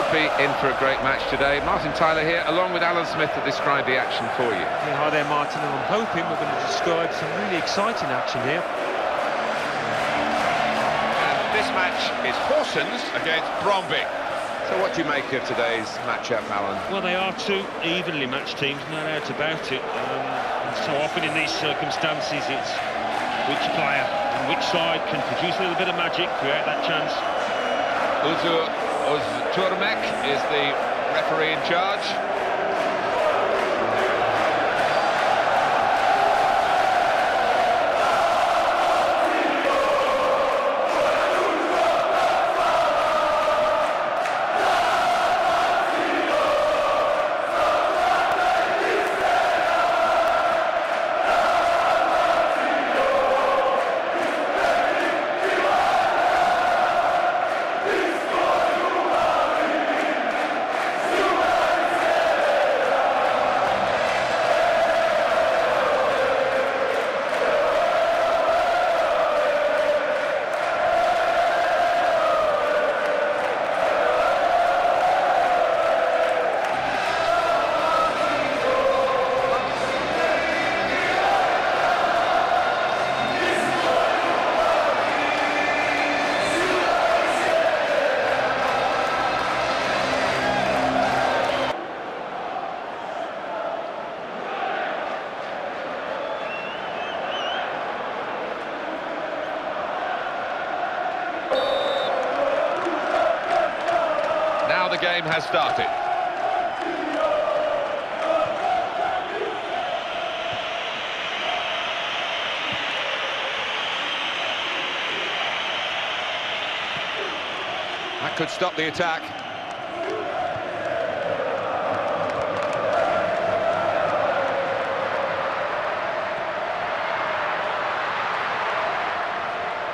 could be in for a great match today. Martin Tyler here, along with Alan Smith, to describe the action for you. Yeah, hi there, Martin. I'm hoping we're going to describe some really exciting action here. And this match is Horsens against Bromby. So what do you make of today's match-up, Alan? Well, they are two evenly matched teams, no doubt about it. And so often in these circumstances, it's which player and which side can produce a little bit of magic, create that chance. Turmek is the referee in charge. Now the game has started. That could stop the attack.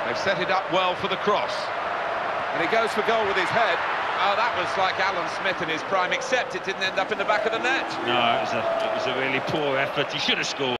They've set it up well for the cross. And he goes for goal with his head. Oh, that was like Alan Smith in his prime, except it didn't end up in the back of the net. No, it was a really poor effort. He should have scored.